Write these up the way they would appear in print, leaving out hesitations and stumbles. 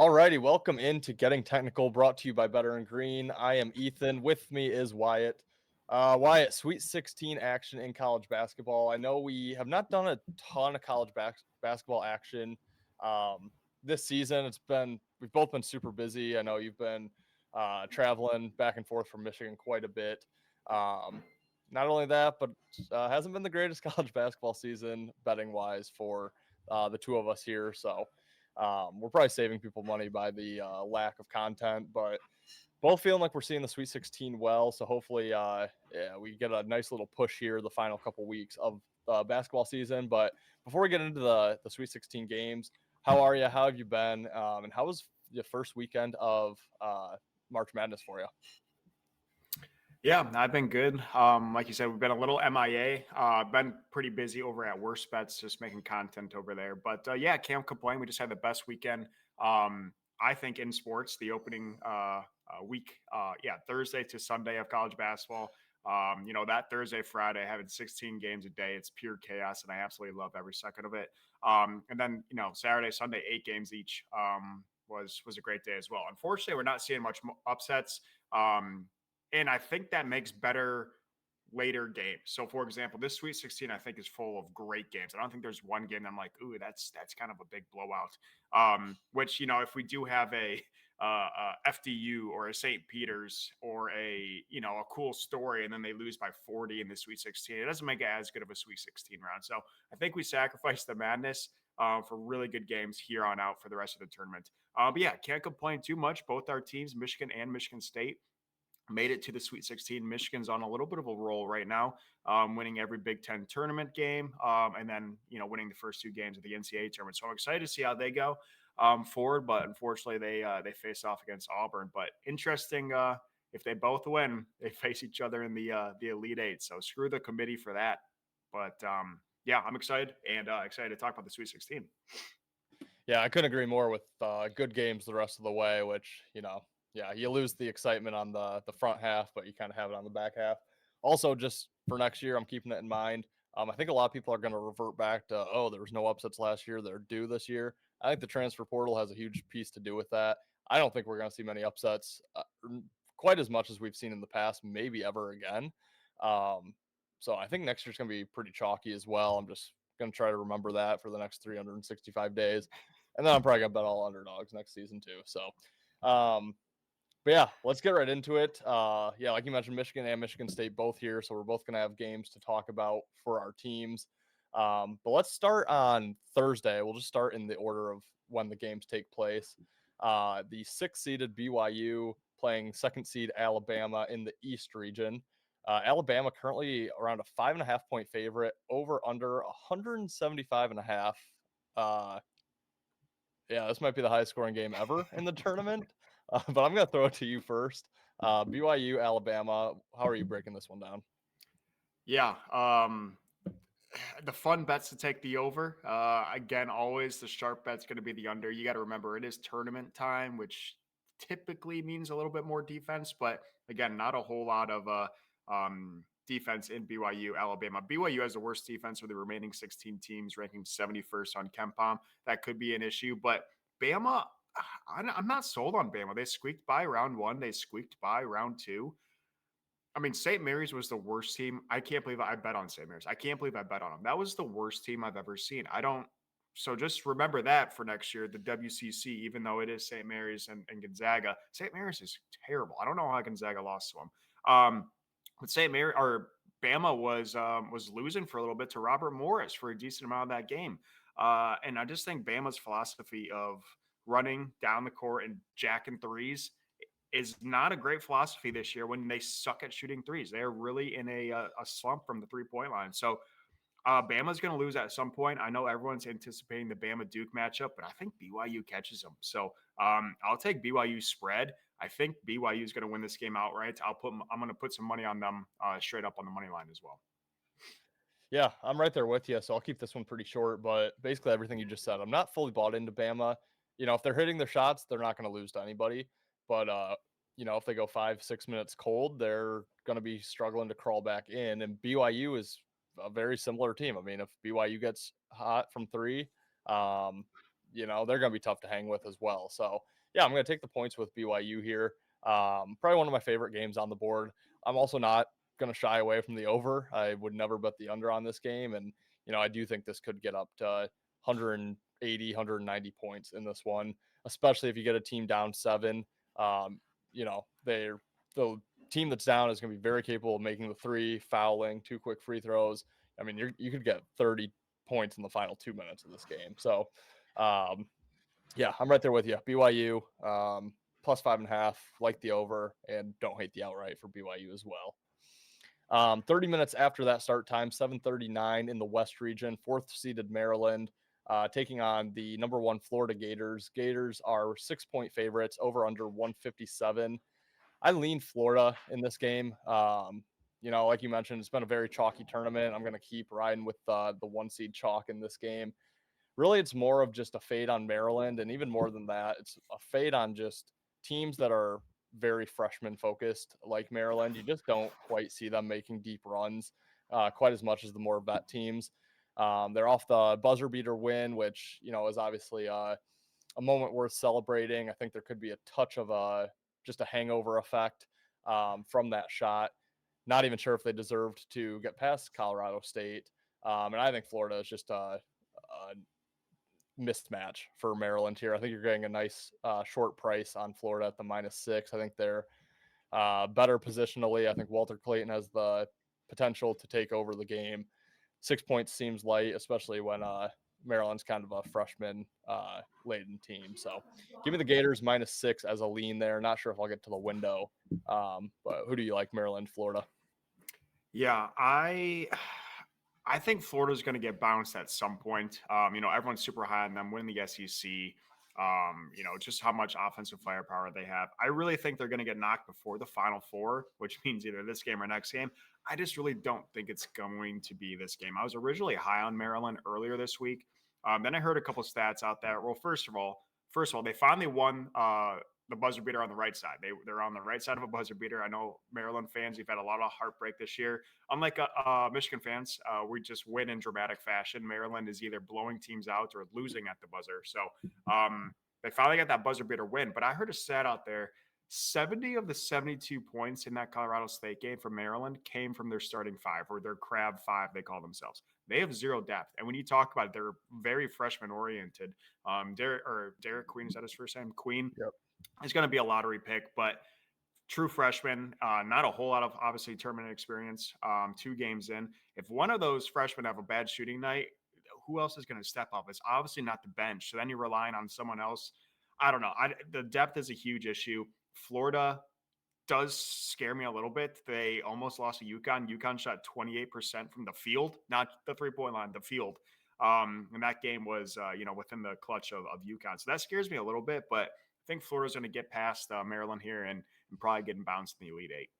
Alrighty, welcome into Getting Technical, brought to you by Better and Green. I am Ethan. With me is Wyatt. Wyatt, Sweet 16 action in college basketball. I know we have not done a ton of college basketball action this season. We've both been super busy. I know you've been traveling back and forth from Michigan quite a bit. Not only that, but hasn't been the greatest college basketball season betting wise for the two of us here. So we're probably saving people money by the lack of content, but both feeling like we're seeing the Sweet 16 well. So hopefully, we get a nice little push here the final couple weeks of basketball season. But before we get into the Sweet 16 games, how are you? How have you been? And how was the first weekend of March Madness for you? Yeah, I've been good. Like you said, we've been a little MIA. Been pretty busy over at Worst Bets, just making content over there. But yeah, can't complain. We just had the best weekend. I think in sports, the opening week, Thursday to Sunday of college basketball. That Thursday, Friday, having 16 games a day, it's pure chaos, and I absolutely love every second of it. And then Saturday, Sunday, 8 games each was a great day as well. Unfortunately, we're not seeing much upsets. And I think that makes better later games. So, for example, this Sweet 16, I think, is full of great games. I don't think there's one game I'm like, ooh, that's kind of a big blowout. Which, if we do have a FDU or a St. Peter's or a cool story, and then they lose by 40 in the Sweet 16, it doesn't make it as good of a Sweet 16 round. So I think we sacrifice the madness for really good games here on out for the rest of the tournament. But yeah, can't complain too much. Both our teams, Michigan and Michigan State, made it to the Sweet 16. Michigan's on a little bit of a roll right now, winning every Big Ten tournament game, and then winning the first 2 games of the NCAA tournament. So I'm excited to see how they go forward. But unfortunately, they face off against Auburn. But interesting, if they both win, they face each other in the Elite Eight. So screw the committee for that. But yeah, I'm excited and excited to talk about the Sweet 16. Yeah, I couldn't agree more with good games the rest of the way, which, yeah, you lose the excitement on the front half, but you kind of have it on the back half. Also, just for next year, I'm keeping it in mind. I think a lot of people are going to revert back to, there was no upsets last year. They're due this year. I think the transfer portal has a huge piece to do with that. I don't think we're going to see many upsets quite as much as we've seen in the past, maybe ever again. So I think next year's going to be pretty chalky as well. I'm just going to try to remember that for the next 365 days. And then I'm probably going to bet all underdogs next season too. So, but yeah, let's get right into it. Like you mentioned, Michigan and Michigan State both here, so we're both going to have games to talk about for our teams. But let's start on Thursday. We'll just start in the order of when the games take place. The 6th-seeded BYU playing 2nd seed Alabama in the East region. Alabama currently around a 5.5-point favorite, over under 175.5. Yeah, this might be the highest scoring game ever in the tournament. But I'm going to throw it to you first. BYU, Alabama. How are you breaking this one down? Yeah. The fun bet's to take the over. Again, always the sharp bet's going to be the under. You got to remember it is tournament time, which typically means a little bit more defense. But again, not a whole lot of defense in BYU, Alabama. BYU has the worst defense of the remaining 16 teams, ranking 71st on KenPom. That could be an issue. But Bama, I'm not sold on Bama. They squeaked by round 1. They squeaked by round 2. I mean, St. Mary's was the worst team. I can't believe I bet on St. Mary's. I can't believe I bet on them. That was the worst team I've ever seen. So just remember that for next year, the WCC, even though it is St. Mary's and Gonzaga, St. Mary's is terrible. I don't know how Gonzaga lost to them. But St. Mary or Bama was losing for a little bit to Robert Morris for a decent amount of that game. And I just think Bama's philosophy of running down the court and jacking threes is not a great philosophy this year when they suck at shooting threes. They're really in a slump from the 3-point line. So Bama's going to lose at some point. I know everyone's anticipating the Bama-Duke matchup, but I think BYU catches them. So I'll take BYU spread. I think BYU is going to win this game outright. I'm going to put some money on them straight up on the money line as well. Yeah, I'm right there with you. So I'll keep this one pretty short, but basically everything you just said. I'm not fully bought into Bama. If they're hitting their shots, they're not going to lose to anybody. But, if they go 5-6 minutes cold, they're going to be struggling to crawl back in. And BYU is a very similar team. I mean, if BYU gets hot from 3, they're going to be tough to hang with as well. So, yeah, I'm going to take the points with BYU here. Probably one of my favorite games on the board. I'm also not going to shy away from the over. I would never bet the under on this game. And, I do think this could get up to 180, 190 points in this one, especially if you get a team down 7. The team that's down is going to be very capable of making the 3, fouling, 2 quick free throws. I mean, you could get 30 points in the final 2 minutes of this game. So, yeah, I'm right there with you. BYU plus 5.5, like the over, and don't hate the outright for BYU as well. 30 minutes after that start time, 7:39 in the West region, 4th seeded Maryland taking on the number 1 Florida Gators. Gators are 6-point favorites, over under 157. I lean Florida in this game. Like you mentioned, it's been a very chalky tournament. I'm going to keep riding with the 1 seed chalk in this game. Really, it's more of just a fade on Maryland, and even more than that, it's a fade on just teams that are very freshman focused, like Maryland. You just don't quite see them making deep runs quite as much as the more vet teams. They're off the buzzer beater win, which is obviously a moment worth celebrating. I think there could be a touch of just a hangover effect from that shot. Not even sure if they deserved to get past Colorado State. And I think Florida is just a mismatch for Maryland here. I think you're getting a nice short price on Florida at the -6. I think they're better positionally. I think Walter Clayton has the potential to take over the game. 6 points seems light, especially when Maryland's kind of a freshman laden team. So give me the Gators -6 as a lean there. Not sure if I'll get to the window. But who do you like, Maryland, Florida? Yeah, I think Florida's going to get bounced at some point. Everyone's super high on them winning the SEC. Just how much offensive firepower they have. I really think they're going to get knocked before the Final Four, which means either this game or next game. I just really don't think it's going to be this game. I was originally high on Maryland earlier this week. Then I heard a couple stats out there. Well, first of all, they finally won the buzzer beater on the right side. They're on the right side of a buzzer beater. I know Maryland fans, you've had a lot of heartbreak this year. Unlike Michigan fans, we just win in dramatic fashion. Maryland is either blowing teams out or losing at the buzzer. So they finally got that buzzer beater win. But I heard a stat out there: 70 of the 72 points in that Colorado State game for Maryland came from their starting 5, or their crab 5, they call themselves. They have zero depth. And when you talk about it, they're very freshman oriented. Derek Queen, is that his first name? Queen. Yep. Is going to be a lottery pick, but true freshman, not a whole lot of obviously tournament experience. 2 games in. If one of those freshmen have a bad shooting night, who else is going to step up? It's obviously not the bench. So then you're relying on someone else. I don't know. The depth is a huge issue. Florida does scare me a little bit. They almost lost to UConn. UConn shot 28% from the field, not the 3-point line, the field. And that game was, within the clutch of UConn. So that scares me a little bit, but I think Florida's going to get past Maryland here and probably getting bounced in the Elite Eight.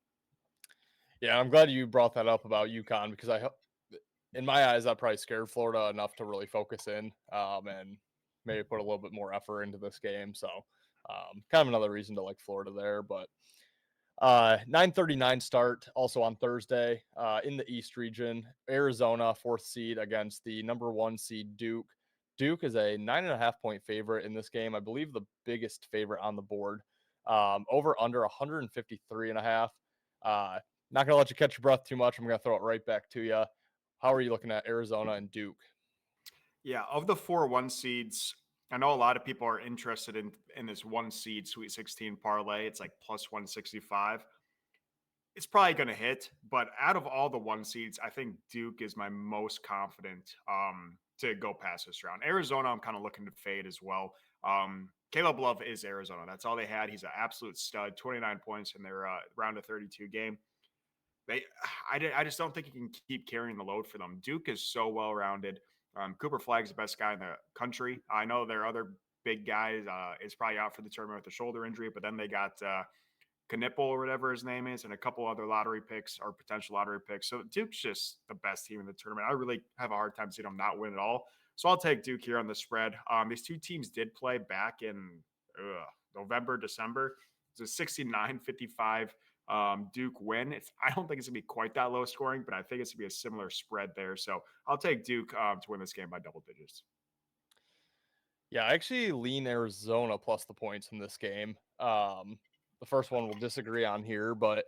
Yeah, I'm glad you brought that up about UConn, because in my eyes, that probably scared Florida enough to really focus in and maybe put a little bit more effort into this game. So kind of another reason to like Florida there. But 9:39 start also on Thursday in the East region. Arizona, 4th seed against the number 1 seed Duke. Duke is a 9.5-point favorite in this game. I believe the biggest favorite on the board. Over under 153.5. Not gonna let you catch your breath too much. I'm gonna throw it right back to you. How are you looking at Arizona and Duke? Yeah, of the 4 1 seeds, I know a lot of people are interested in this 1 seed Sweet 16 parlay. It's like plus 165. It's probably going to hit, but out of all the 1 seeds, I think Duke is my most confident to go past this round. Arizona, I'm kind of looking to fade as well. Caleb Love is Arizona. That's all they had. He's an absolute stud. 29 points in their round of 32 game. I just don't think he can keep carrying the load for them. Duke is so well rounded. Cooper Flagg's the best guy in the country. I know their other big guy is probably out for the tournament with a shoulder injury, but then they got Knipple or whatever his name is, and a couple other lottery picks or potential lottery picks. So Duke's just the best team in the tournament. I really have a hard time seeing them not win at all. So I'll take Duke here on the spread. These 2 teams did play back in November, December. It's a 69-55 Duke win. I don't think it's going to be quite that low scoring, but I think it's going to be a similar spread there. So I'll take Duke to win this game by double digits. Yeah, I actually lean Arizona plus the points in this game. The first one we'll disagree on here, but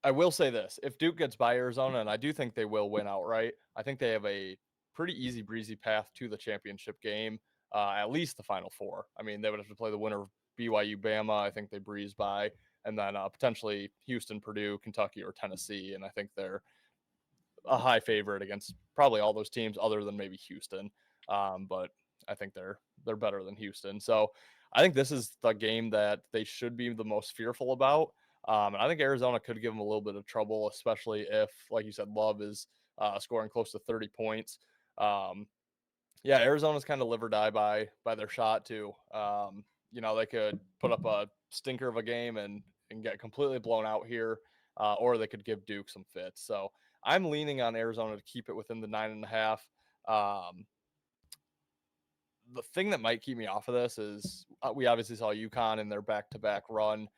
I will say this: if Duke gets by Arizona, and I do think they will win outright, I think they have a pretty easy breezy path to the championship game, at least the Final Four. I mean, they would have to play the winner of BYU Bama. I think they breeze by, and then potentially Houston, Purdue, Kentucky, or Tennessee, and I think they're a high favorite against probably all those teams other than maybe Houston. But I think they're better than Houston. So I think this is the game that they should be the most fearful about. And I think Arizona could give them a little bit of trouble, especially if, like you said, Love is scoring close to 30 points. Um, yeah, Arizona's kind of live or die by their shot too. They could put up a stinker of a game and get completely blown out here, or they could give Duke some fits. So I'm leaning on Arizona to keep it within the 9.5. Um, the thing that might keep me off of this is we obviously saw UConn in their back-to-back run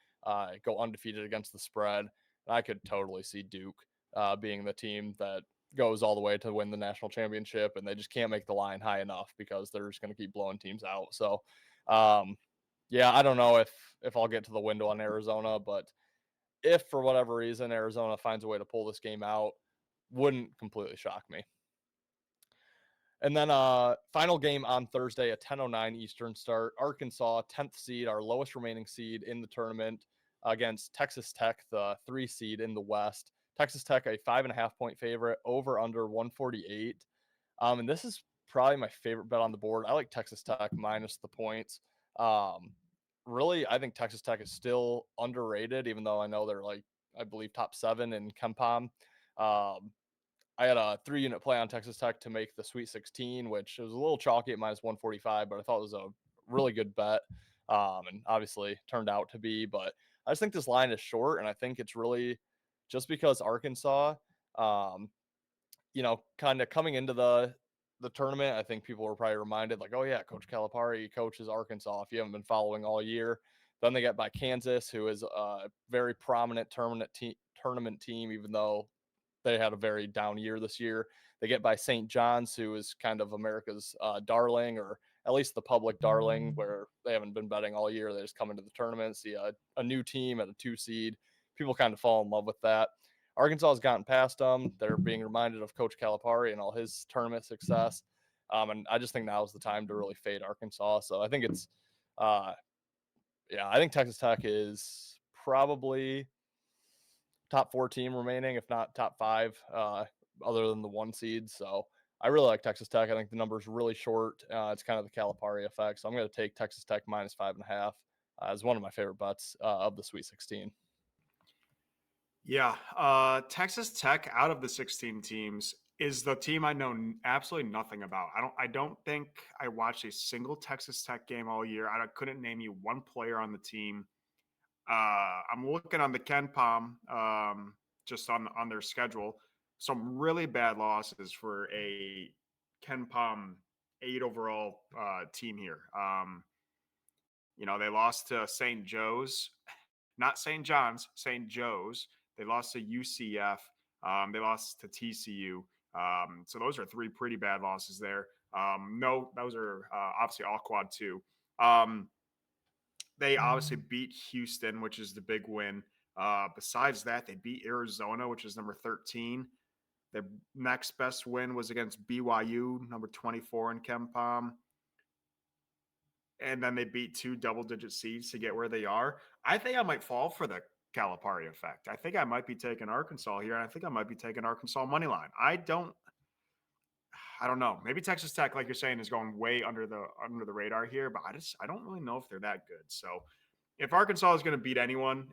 go undefeated against the spread. And I could totally see Duke being the team that goes all the way to win the national championship, and they just can't make the line high enough because they're just going to keep blowing teams out. So, yeah, I don't know if I'll get to the window on Arizona, but if for whatever reason Arizona finds a way to pull this game out, wouldn't completely shock me. And then final game on Thursday at 10:09 Eastern start. Arkansas, 10th seed, our lowest remaining seed in the tournament, against Texas Tech, the 3 seed in the West. Texas Tech, a 5.5 point favorite, over under 148. And this is probably my favorite bet on the board. I like Texas Tech minus the points. Um, really, I think Texas Tech is still underrated, even though I know they're like, I believe, top 7 in KenPom. Um, I had a 3-unit play on Texas Tech to make the Sweet 16, which was a little chalky at minus 145, but I thought it was a really good bet. And obviously turned out to be. But I just think this line is short, and I think it's really just because Arkansas, um, kind of coming into the tournament, I think people were probably reminded, like, oh yeah, Coach Calipari coaches Arkansas. If you haven't been following all year, then they get by Kansas, who is a very prominent tournament team, even though they had a very down year this year. They get by St. John's, who is kind of America's darling, or at least the public darling, where they haven't been betting all year. They just come into the tournament, see a new team at a 2 seed. People kind of fall in love with that. Arkansas has gotten past them. They're being reminded of Coach Calipari and all his tournament success. And I just think now is the time to really fade Arkansas. So I think uh, I think Texas Tech is probably top 4 team remaining, if not top 5, other than the 1 seed. So I really like Texas Tech. I think the number is really short. It's kind of the Calipari effect. So I'm going to take Texas Tech minus 5.5 as one of my favorite bets of the Sweet 16. Yeah, Texas Tech out of the 16 teams is the team I know absolutely nothing about. I don't think I watched a single Texas Tech game all year. I couldn't name you one player on the team. I'm looking on the Ken Palm, just on their schedule. Some really bad losses for a Ken Palm 8 overall team here. They lost to St. Joe's, not St. John's, St. Joe's. They lost to UCF. They lost to TCU. So those are 3 pretty bad losses there. No, those are obviously all quad 2. They obviously beat Houston, which is the big win. Besides that, they beat Arizona, which is number 13. Their next best win was against BYU, number 24 in KenPom. And then they beat 2 double-digit seeds to get where they are. I think I might fall for the Calipari effect. I think I might be taking Arkansas here, and I think I might be taking Arkansas money line. I don't know. Maybe Texas Tech, like you're saying, is going way under the radar here, but I don't really know if they're that good. So if Arkansas is going to beat anyone,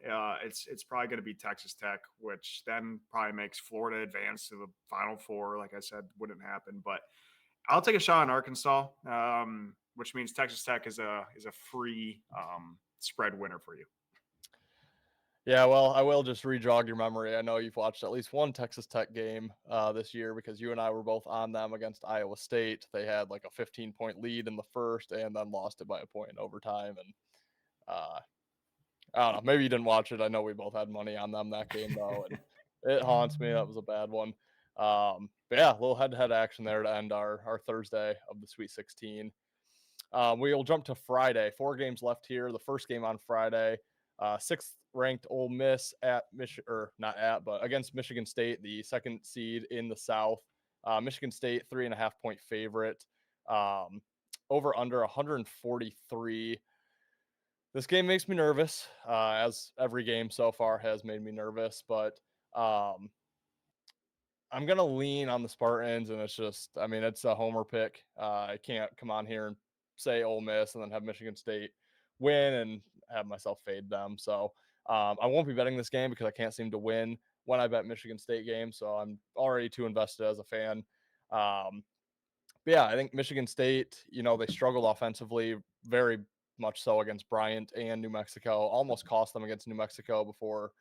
it's probably going to be Texas Tech, which then probably makes Florida advance to the Final Four. Like I said, wouldn't happen, but I'll take a shot on Arkansas, which means Texas Tech is a free spread winner for you. Yeah, well, I will just re-jog your memory. I know you've watched at least one Texas Tech game this year because you and I were both on them against Iowa State. They had like a 15-point lead in the first and then lost it by a point in overtime. And uh, I don't know, maybe you didn't watch it. I know we both had money on them that game though, and it haunts me. That was a bad one. But yeah, a little head-to-head action there to end our Thursday of the Sweet 16. We'll jump to Friday. 4 games left here. The first game on Friday, sixth ranked Ole Miss at Michigan, or not at, but against Michigan State, the second seed in the South. Michigan State 3.5 point favorite. Um, over under 143. This game makes me nervous, as every game so far has made me nervous. But um, I'm gonna lean on the Spartans, and it's just, I mean, it's a homer pick. I can't come on here and say Ole Miss and then have Michigan State win and have myself fade them. So I won't be betting this game because I can't seem to win when I bet Michigan State games. So I'm already too invested as a fan. Um, but yeah, I think Michigan State, they struggled offensively very much so against Bryant and New Mexico. Almost cost them against New Mexico before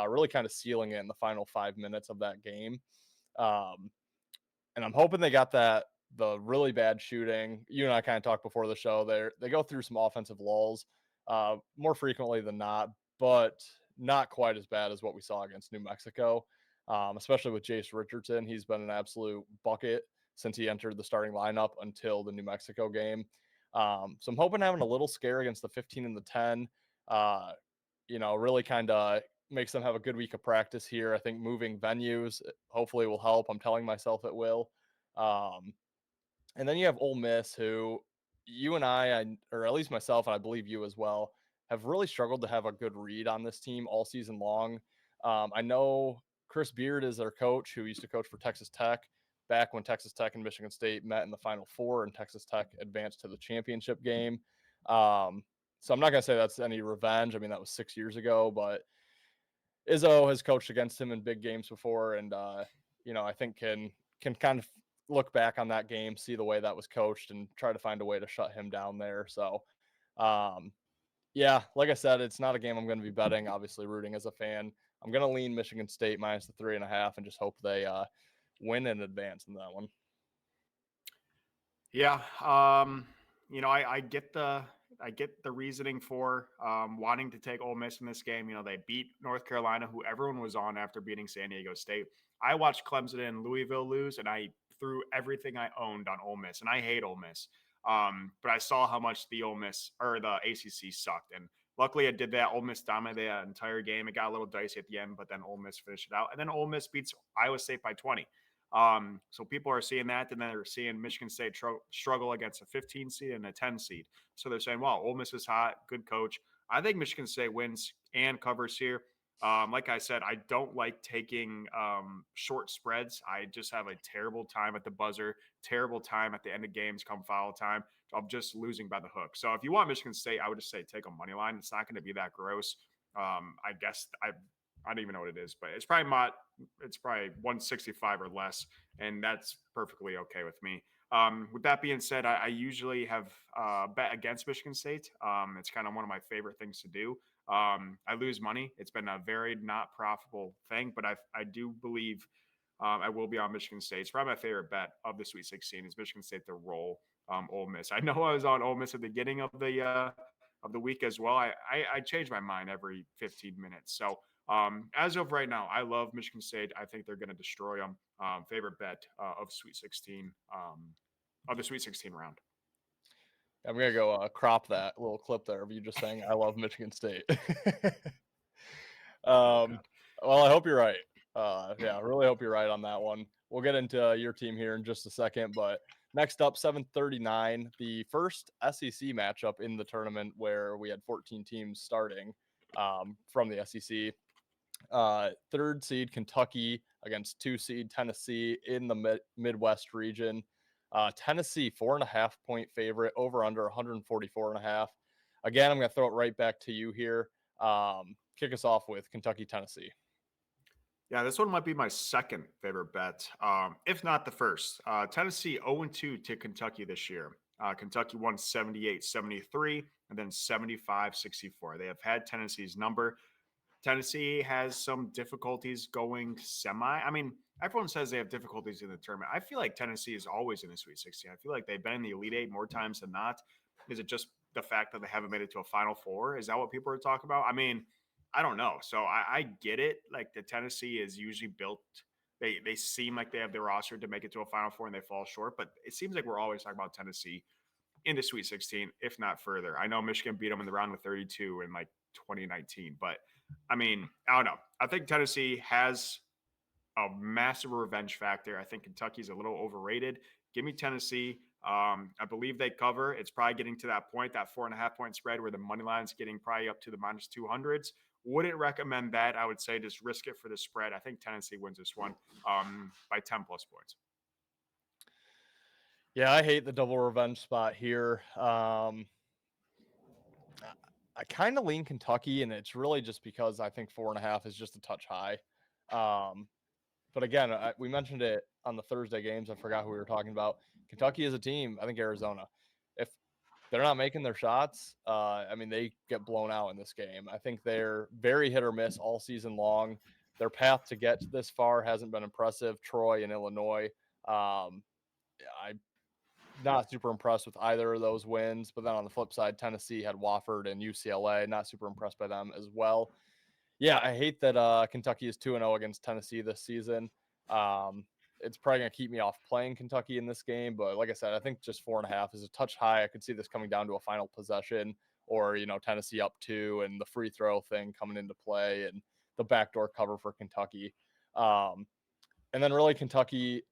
really kind of sealing it in the final 5 minutes of that game. Um, and I'm hoping they got the really bad shooting. You and I kind of talked before the show. They go through some offensive lulls more frequently than not, but not quite as bad as what we saw against New Mexico. Especially with Jace Richardson. He's been an absolute bucket since he entered the starting lineup until the New Mexico game. So I'm hoping having a little scare against the 15 and the 10, really kind of makes them have a good week of practice here. I think moving venues hopefully will help. I'm telling myself it will. Um, and then you have Ole Miss, who you and or at least myself, and I believe you as well, have really struggled to have a good read on this team all season long. I know Chris Beard is their coach, who used to coach for Texas Tech back when Texas Tech and Michigan State met in the Final Four, and Texas Tech advanced to the championship game. So I'm not going to say that's any revenge. I mean, that was 6 years ago, but Izzo has coached against him in big games before, and I think can kind of look back on that game, see the way that was coached, and try to find a way to shut him down there. So, um, yeah, like I said, it's not a game I'm going to be betting. Obviously, rooting as a fan, I'm going to lean Michigan State minus the 3.5, and just hope they win in advance in that one. Yeah, I get the reasoning for wanting to take Ole Miss in this game. They beat North Carolina, who everyone was on after beating San Diego State. I watched Clemson and Louisville lose, and I threw everything I owned on Ole Miss, and I hate Ole Miss. But I saw how much the Ole Miss or the ACC sucked, and luckily it did that. Ole Miss dominated that entire game. It got a little dicey at the end, but then Ole Miss finished it out, and then Ole Miss beats Iowa State by 20. So people are seeing that, and then they're seeing Michigan State struggle against a 15 seed and a 10 seed. So they're saying, "Wow, Ole Miss is hot, good coach." I think Michigan State wins and covers here. Like I said, I don't like taking short spreads. I just have a terrible time at the buzzer, terrible time at the end of games come foul time of just losing by the hook. So if you want Michigan State, I would just say take a money line. It's not going to be that gross. I guess I don't even know what it is, but it's probably 165 or less, and that's perfectly okay with me. With that being said, I usually have bet against Michigan State. It's kind of one of my favorite things to do. I lose money. It's been a very not profitable thing, but I do believe I will be on Michigan State. It's probably my favorite bet of the Sweet 16 is Michigan State to roll Ole Miss. I know I was on Ole Miss at the beginning of the week as well. I change my mind every 15 minutes. So as of right now, I love Michigan State. I think they're going to destroy them. Favorite bet of Sweet 16 of the Sweet 16 round. I'm gonna go crop that little clip there of you just saying I love Michigan State. Oh um, God. well, I hope you're right. Yeah, I really hope you're right on that one. We'll get into your team here in just a second, but next up, 7:39, the first SEC matchup in the tournament where we had 14 teams starting from the SEC. Third seed Kentucky against 2 seed Tennessee in the Midwest region. Tennessee 4.5 point favorite, over under 144.5. Again, I'm going to throw it right back to you here. Kick us off with Kentucky, Tennessee. Yeah, this one might be my second favorite bet, if not the first. Tennessee 0-2 to Kentucky this year. Kentucky won 78-73 and then 75-64. They have had Tennessee's number. Tennessee has some difficulties going semi. I mean, everyone says they have difficulties in the tournament. I feel like Tennessee is always in the Sweet 16. I feel like they've been in the Elite Eight more times than not. Is it just the fact that they haven't made it to a Final Four? Is that what people are talking about? I mean, I don't know. So I get it. Like the Tennessee is usually built. They seem like they have the roster to make it to a Final Four and they fall short. But it seems like we're always talking about Tennessee into Sweet 16, if not further. I know Michigan beat them in the round of 32 in like 2019, but I mean, I don't know. I think Tennessee has a massive revenge factor. I think Kentucky's a little overrated. Give me Tennessee. I believe they cover. It's probably getting to that point, that 4.5 point spread where the money line's getting probably up to the minus 200s. Wouldn't recommend that. I would say just risk it for the spread. I think Tennessee wins this one by 10 plus points. Yeah, I hate the double revenge spot here. I kind of lean Kentucky, and it's really just because I think 4.5 is just a touch high. But again, we mentioned it on the Thursday games. I forgot who we were talking about. Kentucky is a team. I think Arizona. If they're not making their shots, I mean, they get blown out in this game. I think they're very hit or miss all season long. Their path to get this far hasn't been impressive. Troy and Illinois. I'm not super impressed with either of those wins. But then on the flip side, Tennessee had Wofford and UCLA. Not super impressed by them as well. Yeah, I hate that Kentucky is 2-0 against Tennessee this season. It's probably going to keep me off playing Kentucky in this game. But like I said, I think just 4.5 is a touch high. I could see this coming down to a final possession or, Tennessee up 2 and the free throw thing coming into play and the backdoor cover for Kentucky. And then really Kentucky,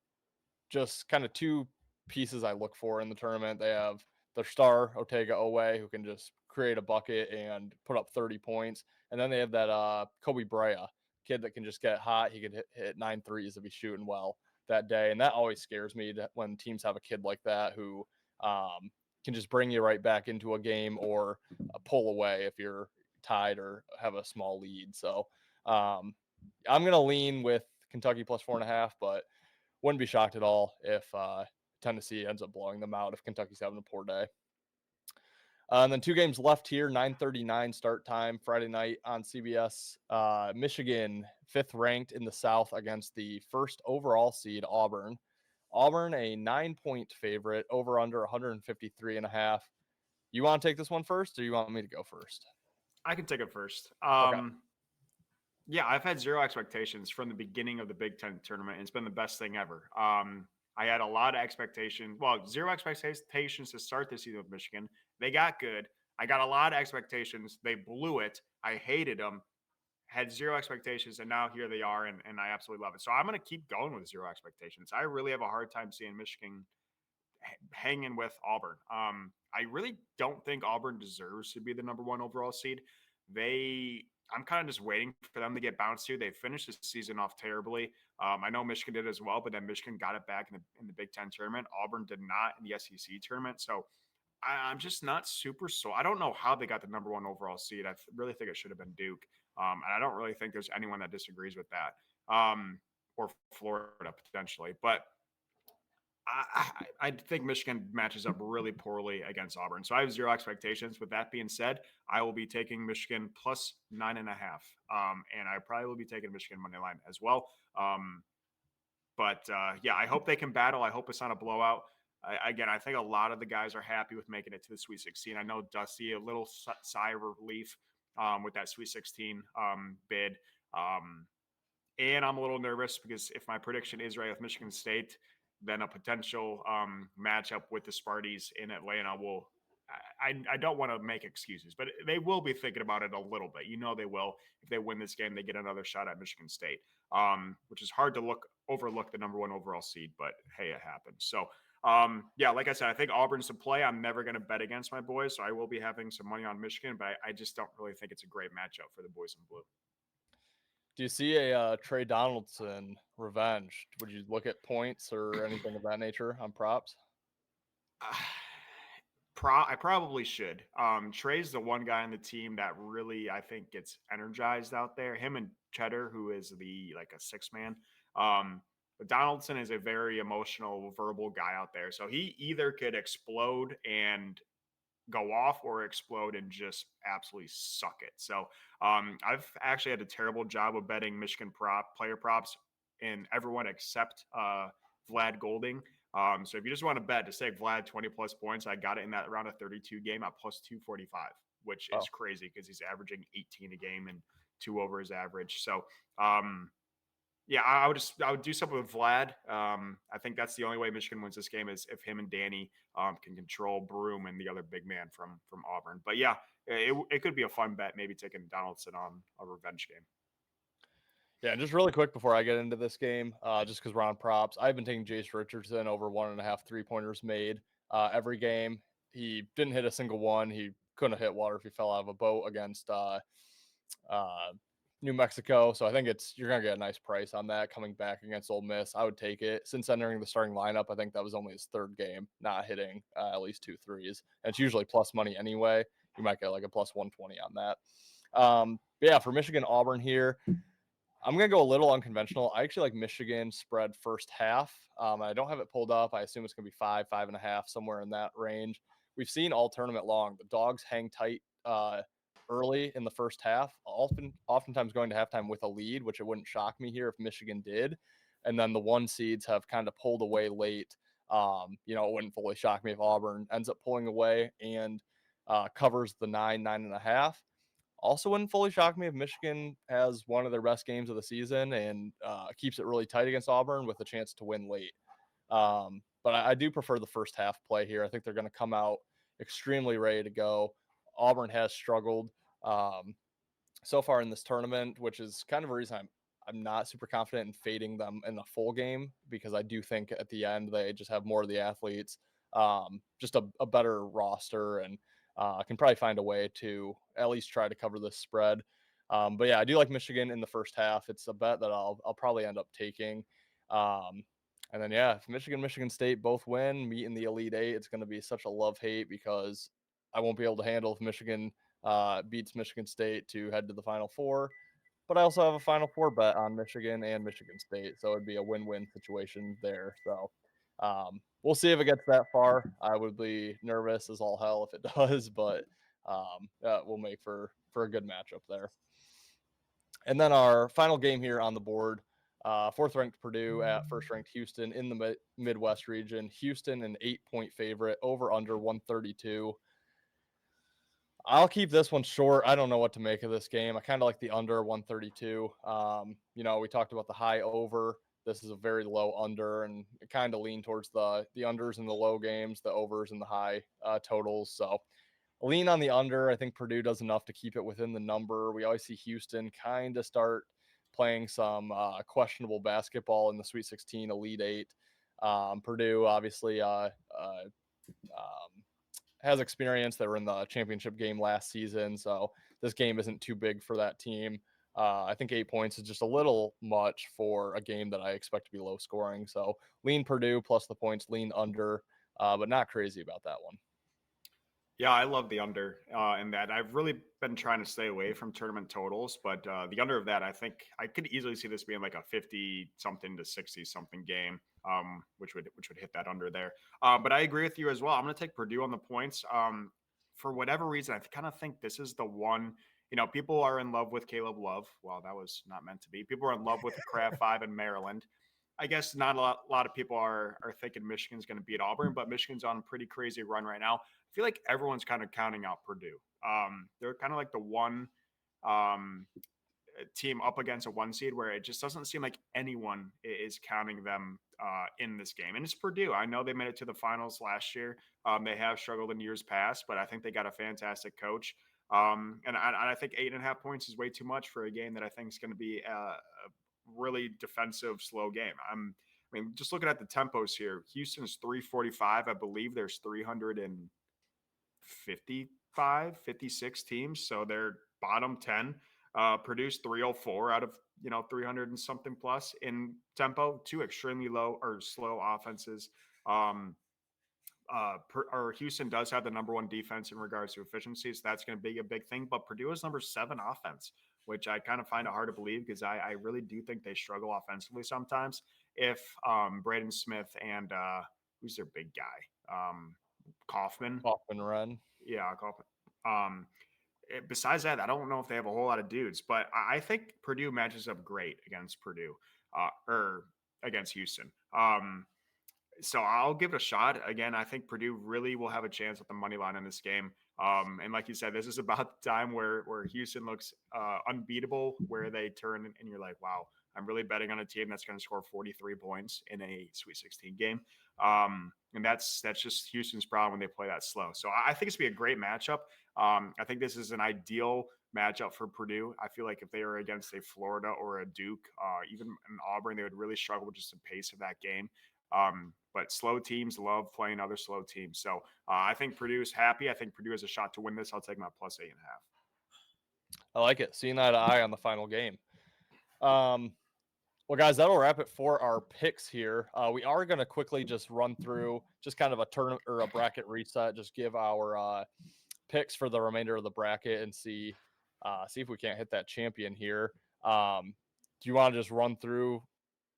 just kind of two pieces I look for in the tournament. They have their star Otega Owe, who can just create a bucket and put up 30 points. And then they have that Kobe Brea kid that can just get hot. He could hit 9 threes if he's shooting well that day. And that always scares me when teams have a kid like that who can just bring you right back into a game or pull away if you're tied or have a small lead. So I'm going to lean with Kentucky plus 4.5, but wouldn't be shocked at all if Tennessee ends up blowing them out if Kentucky's having a poor day. And then 2 games left here, 9:39 start time Friday night on CBS. Michigan, 5th ranked in the South against the 1st overall seed Auburn. Auburn, a 9-point favorite, over under 153.5. You want to take this one first, or you want me to go first? I can take it first. Okay. Yeah, I've had zero expectations from the beginning of the Big Ten tournament. And it's been the best thing ever. I had a lot of expectations. Well, zero expectations to start this season with Michigan. They got good. I got a lot of expectations. They blew it. I hated them. Had zero expectations, and now here they are, and I absolutely love it. So I'm going to keep going with zero expectations. I really have a hard time seeing Michigan hanging with Auburn. I really don't think Auburn deserves to be the number 1 overall seed. I'm kind of just waiting for them to get bounced here. They finished the season off terribly. I know Michigan did as well, but then Michigan got it back in the Big Ten tournament. Auburn did not in the SEC tournament. So I'm just not super sold. I don't know how they got the number 1 overall seed. I really think it should have been Duke. And I don't really think there's anyone that disagrees with that, or Florida potentially. But I think Michigan matches up really poorly against Auburn. So I have zero expectations. With that being said, I will be taking Michigan plus 9.5. And I probably will be taking Michigan money line as well. Yeah, I hope they can battle. I hope it's not a blowout. I think a lot of the guys are happy with making it to the Sweet 16. I know Dusty, a little sigh of relief with that Sweet 16 bid. And I'm a little nervous because if my prediction is right with Michigan State, then a potential matchup with the Sparties in Atlanta will. I don't want to make excuses, but they will be thinking about it a little bit. They will. If they win this game, they get another shot at Michigan State, which is hard to overlook the number 1 overall seed, but hey, it happened. So, yeah, like I said, I think Auburn's to play. I'm never going to bet against my boys, so I will be having some money on Michigan, but I just don't really think it's a great matchup for the boys in blue. Do you see a Trey Donaldson revenge? Would you look at points or anything of that nature on props? I probably should. Trey's the one guy on the team that really, I think, gets energized out there. Him and Cheddar, who is like a 6-man. But Donaldson is a very emotional, verbal guy out there. So he either could explode and go off or explode and just absolutely suck it. So I've actually had a terrible job of betting Michigan player props in everyone except Vlad Golding. So if you just want to bet, just take Vlad 20 plus points. I got it in that round of 32 game at plus 245, which is crazy because he's averaging 18 a game and 2 over his average. So Yeah, I would do something with Vlad. I think that's the only way Michigan wins this game is if him and Danny can control Broom and the other big man from Auburn. But yeah, it could be a fun bet, maybe taking Donaldson on a revenge game. Yeah, and just really quick before I get into this game, just because we're on props, I've been taking Jace Richardson over 1.5 3-pointers made every game. He didn't hit a single one. He couldn't have hit water if he fell out of a boat against uh, New Mexico. So I think you're gonna get a nice price on that coming back against Ole Miss. I would take it. Since entering the starting lineup, I think that was only his third game not hitting at least 2 threes, and it's usually plus money anyway. You might get like a plus 120 on that. But yeah, for Michigan Auburn here. I'm going to go a little unconventional. I actually like Michigan spread first half. I don't have it pulled up. I assume it's going to be 5.5, somewhere in that range. We've seen all tournament long. The dogs hang tight early in the first half, oftentimes going to halftime with a lead, which it wouldn't shock me here if Michigan did. And then the one seeds have kind of pulled away late. It wouldn't fully shock me if Auburn ends up pulling away and covers the 9.5. Also, wouldn't fully shock me if Michigan has one of their best games of the season and keeps it really tight against Auburn with a chance to win late. But I do prefer the first half play here. I think they're going to come out extremely ready to go. Auburn has struggled so far in this tournament, which is kind of a reason I'm not super confident in fading them in the full game, because I do think at the end they just have more of the athletes, just a better roster, and can probably find a way to at least try to cover this spread. But yeah, I do like Michigan in the first half. It's a bet that I'll probably end up taking. And then yeah, if Michigan State both win, meet in the Elite Eight, it's going to be such a love hate, because I won't be able to handle if Michigan beats Michigan State to head to the Final Four. But I also have a Final Four bet on Michigan and Michigan State, so it'd be a win-win situation there. So we'll see if it gets that far. I would be nervous as all hell if it does, but we'll make for a good matchup there. And then our final game here on the board, fourth-ranked Purdue at first-ranked Houston in the Midwest region. Houston, an 8-point favorite, over under 132. I'll keep this one short. I don't know what to make of this game. I kind of like the under 132. We talked about the high over. This is a very low under, and kind of lean towards the unders in the low games, the overs and the high totals. So lean on the under. I think Purdue does enough to keep it within the number. We always see Houston kind of start playing some questionable basketball in the Sweet 16, Elite Eight. Purdue obviously has experience. They were in the championship game last season, so this game isn't too big for that team. I think 8 points is just a little much for a game that I expect to be low scoring. So lean Purdue plus the points, lean under, but not crazy about that one. Yeah, I love the under in that. I've really been trying to stay away from tournament totals, but the under of that, I think I could easily see this being like a 50 something to 60 something game, which would hit that under there. But I agree with you as well. I'm going to take Purdue on the points. For whatever reason, I kind of think this is the one. People are in love with Caleb Love. Well, that was not meant to be. People are in love with the Crab Five in Maryland. I guess not a lot of people are thinking Michigan's going to beat Auburn, but Michigan's on a pretty crazy run right now. I feel like everyone's kind of counting out Purdue. They're kind of like the one team up against a one seed where it just doesn't seem like anyone is counting them in this game. And it's Purdue. I know they made it to the finals last year. They have struggled in years past, but I think they got a fantastic coach. And I think 8.5 points is way too much for a game that I think is going to be a really defensive, slow game. Just looking at the tempos here, Houston's 345. I believe there's 355, 56 teams. So they're bottom 10. Purdue's 304 out of 300 and something plus in tempo. Two extremely low or slow offenses. Houston does have the number one defense in regards to efficiency, so that's going to be a big thing. But Purdue is number 7 offense, which I kind of find it hard to believe, because I really do think they struggle offensively sometimes. If Braden Smith and who's their big guy, Kaufman Run. Yeah, Kaufman. Besides that, I don't know if they have a whole lot of dudes, but I think Purdue matches up great against Purdue or against Houston. So I'll give it a shot. Again, I think Purdue really will have a chance with the money line in this game. And like you said, this is about the time where Houston looks unbeatable, where they turn and you're like, wow, I'm really betting on a team that's going to score 43 points in a Sweet 16 game. And that's just Houston's problem when they play that slow. So I think it's going to be a great matchup. I think this is an ideal matchup for Purdue. I feel like if they were against a Florida or a Duke, even an Auburn, they would really struggle with just the pace of that game. But slow teams love playing other slow teams. So I think Purdue is happy. I think Purdue has a shot to win this. I'll take my +8.5. I like it. Seeing eye to eye on the final game. Well, guys, that'll wrap it for our picks here. We are going to quickly just run through just kind of a tournament or a bracket reset, just give our picks for the remainder of the bracket and see if we can't hit that champion here. Do you want to just run through,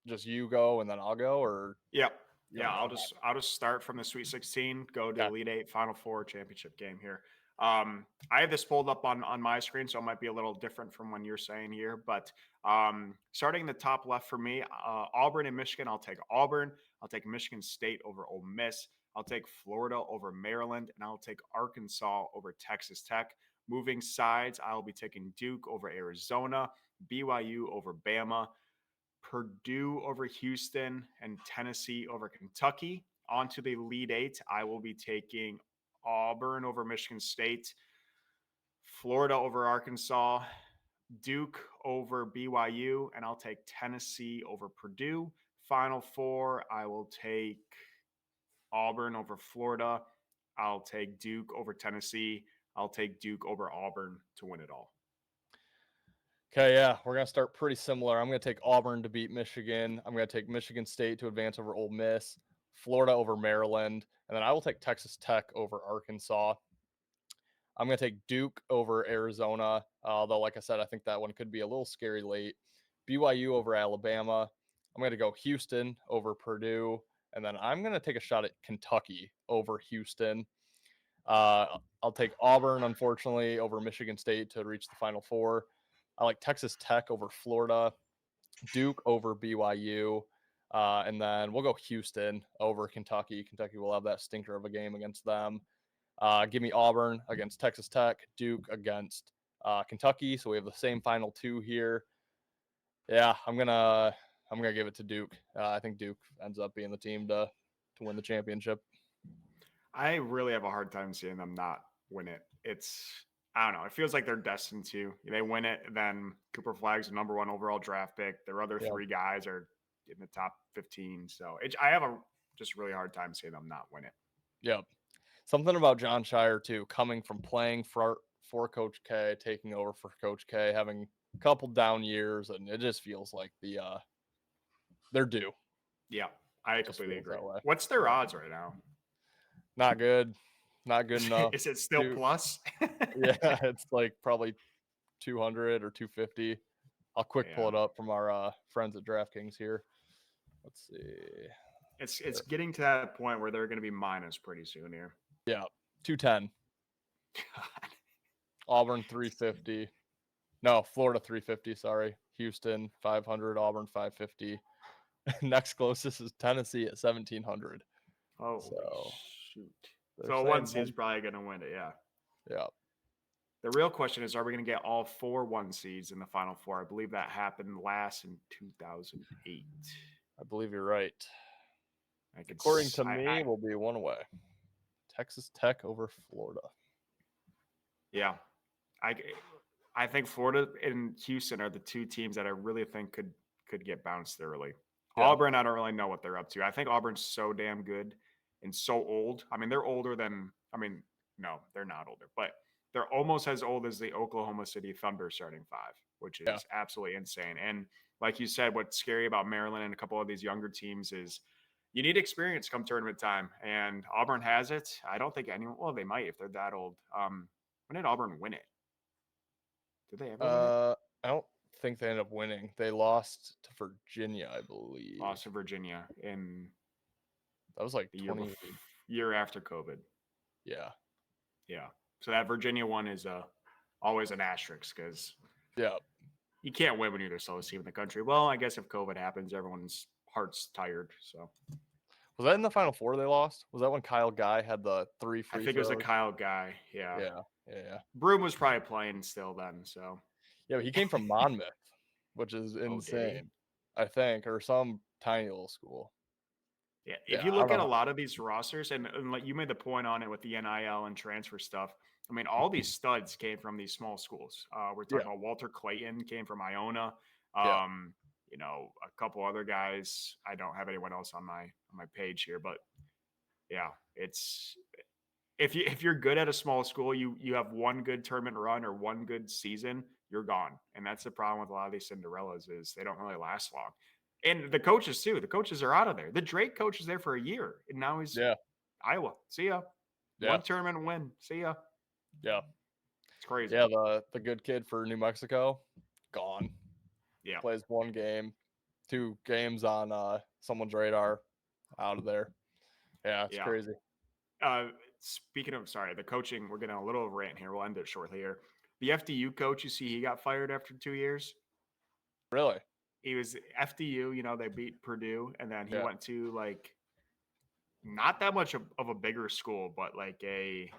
just you go and then I'll go, or Yep. Yeah, I'll just start from the Sweet 16, go to Okay. Elite 8, Final Four championship game here. I have this pulled up on my screen, so it might be a little different from when you're saying here. But starting in the top left for me, Auburn and Michigan, I'll take Auburn. I'll take Michigan State over Ole Miss. I'll take Florida over Maryland, and I'll take Arkansas over Texas Tech. Moving sides, I'll be taking Duke over Arizona, BYU over Bama, Purdue over Houston, and Tennessee over Kentucky. On to the Elite Eight, I will be taking Auburn over Michigan State, Florida over Arkansas, Duke over BYU, and I'll take Tennessee over Purdue. Final four, I will take Auburn over Florida. I'll take Duke over Tennessee. I'll take Duke over Auburn to win it all. Okay, yeah, we're going to start pretty similar. I'm going to take Auburn to beat Michigan. I'm going to take Michigan State to advance over Ole Miss, Florida over Maryland, and then I will take Texas Tech over Arkansas. I'm going to take Duke over Arizona, although, like I said, I think that one could be a little scary late. BYU over Alabama. I'm going to go Houston over Purdue, and then I'm going to take a shot at Kentucky over Houston. I'll take Auburn, unfortunately, over Michigan State to reach the Final Four. I like Texas Tech over Florida, Duke over BYU, and then we'll go Houston over Kentucky. Kentucky will have that stinker of a game against them. Give me Auburn against Texas Tech, Duke against Kentucky. So we have the same final two here. Yeah, I'm gonna give it to Duke. I think Duke ends up being the team to win the championship. I really have a hard time seeing them not win it. I don't know. It feels like they're destined to. They win it, then Cooper Flagg's the number 1 overall draft pick. Their other 3 guys are in the top 15. So I have a just really hard time seeing them not win it. Yep. Something about John Shire, too, coming from playing for Coach K, taking over for Coach K, having a couple down years, and it just feels like they're due. Yeah, I completely agree. What's their odds right now? Not good. Not good enough. Is it still plus? Yeah, it's like probably 200 or 250. I'll quick pull it up from our friends at DraftKings here. Let's see. It's getting to that point where they're going to be minus pretty soon here. Yeah, 210. God. Auburn 350. No, Florida 350. Sorry, Houston 500. Auburn 550. Next closest is Tennessee at 1700. Oh, so shoot! So 1 seed is probably going to win it. Yeah. Yeah. The real question is, are we going to get all 4 1 seeds in the Final Four? I believe that happened last in 2008. I believe you're right. According to me, we'll be 1 away. Texas Tech over Florida. Yeah. I think Florida and Houston are the 2 teams that I really think could get bounced early. Yeah. Auburn, I don't really know what they're up to. I think Auburn's so damn good and so old. I mean, they're older than no, they're not older, but they're almost as old as the Oklahoma City Thunder starting 5, which is absolutely insane. And like you said, what's scary about Maryland and a couple of these younger teams is you need experience come tournament time. And Auburn has it. I don't think anyone, well, they might if they're that old. When did Auburn win it? Did they ever win it? I don't think they ended up winning. They lost to Virginia, I believe. Lost to Virginia in that was like the year after COVID. Yeah. Yeah. So that Virginia one is always an asterisk because you can't win when you're the slowest team in the country. Well, I guess if COVID happens, everyone's heart's tired. So was that in the Final Four they lost? Was that when Kyle Guy had the 3 free throws? I think it was a Kyle Guy. Yeah. Yeah. Broom was probably playing still then. So yeah, but he came from Monmouth, which is insane. I think, or some tiny little school. Yeah, if Yeah, you I look don't at a know. lot of these rosters, and like you made the point on it with the NIL and transfer stuff. I mean, all these studs came from these small schools. We're Yeah, talking about Walter Clayton came from Iona. yeah, You know, a couple other guys. I don't have anyone else on my page here, but yeah, it's if you're good at a small school, you have one good tournament run or one good season, you're gone. And that's the problem with a lot of these Cinderellas is they don't really last long. And the coaches too. The coaches are out of there. The Drake coach is there for a year, and now he's yeah, Iowa. See ya. yeah, One tournament win. See ya. yeah, It's crazy. yeah. The good kid for New Mexico, gone. Yeah. Plays one game, 2 games on someone's radar, out of there. Yeah, it's Yeah. crazy. Speaking of, sorry, the coaching, we're getting a little rant here. We'll end it shortly here. The FDU coach, you see, he got fired after 2 years. Really? He was FDU, you know, they beat Purdue, and then he Yeah, went to like not that much of a bigger school, but like I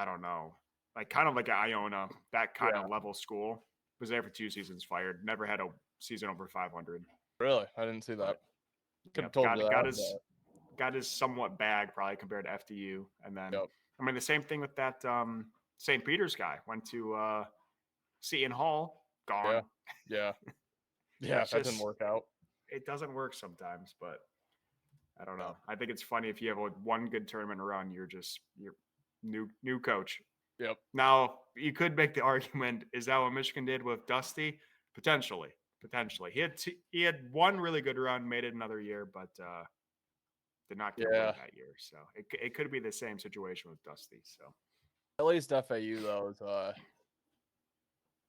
don't know, like kind of like an Iona, that kind yeah. of level school. Was there for 2 seasons, fired. Never had a season over 500. Really? I didn't see that. But Could yeah, have told you that, got his somewhat bag probably compared to FDU. And then yep. I mean the same thing with that St. Peter's guy. Went to Seton Hall, Yeah, gone. yeah, yeah. It's That didn't just work out. it doesn't work sometimes, but I don't Yeah, know. I think it's funny if you have one good tournament run, you're new coach. yep. Now you could make the argument: is that what Michigan did with Dusty? Potentially, potentially. He had one really good run, made it another year, but did not get a win Yeah. that year. So it could be the same situation with Dusty. So At least FAU though is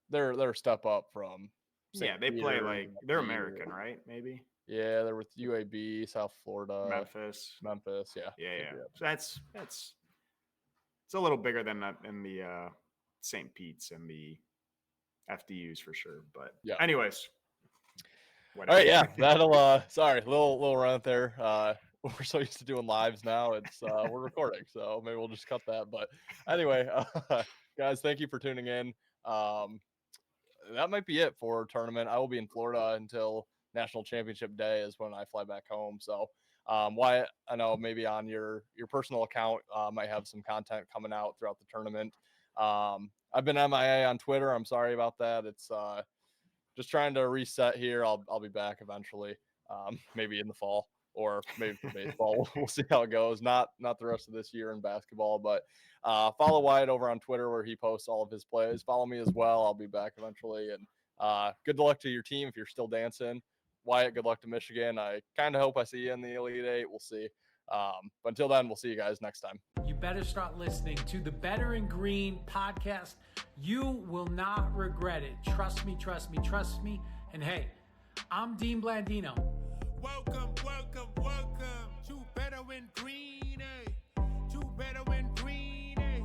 they're a step up from yeah, St. they play Peter's like and they're FDU. American, right? Maybe Yeah, they're with UAB, South Florida, Memphis. Memphis. Yeah, Yeah, they'd yeah. be up. So that's it's a little bigger than that in the St. Pete's and the FDUs for sure. But Yeah. anyways, All whatever. right, yeah, that'll sorry, little run there. We're so used to doing lives now. It's we're recording, so maybe we'll just cut that. But anyway, guys, thank you for tuning in. Um, that might be it for tournament. I will be in Florida until National Championship Day is when I fly back home. So, Wyatt, I know maybe on your personal account might have some content coming out throughout the tournament. I've been MIA on Twitter. I'm sorry about that. It's just trying to reset here. I'll be back eventually, maybe in the fall or maybe for baseball. We'll see how it goes. Not the rest of this year in basketball, but follow Wyatt over on Twitter where he posts all of his plays. Follow me as well. I'll be back eventually. And good luck to your team if you're still dancing. Wyatt, good luck to Michigan. I kind of hope I see you in the Elite Eight. We'll see. But until then, we'll see you guys next time. You better start listening to the Better in Green podcast. You will not regret it. Trust me, trust me, trust me. And hey, I'm Dean Blandino. Welcome to Better in Green, eh? To Better in Green, eh?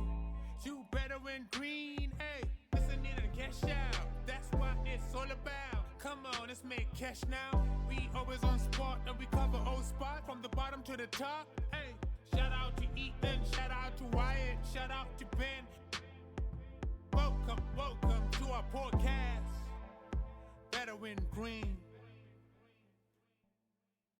To Better in Green, eh? Listening to cash out, that's what it's all about. Come on, let's make cash now. We always on spot and we cover old spot from the bottom to the top. Hey, shout out to Ethan, shout out to Wyatt, shout out to Ben. Welcome to our podcast. Better in Green.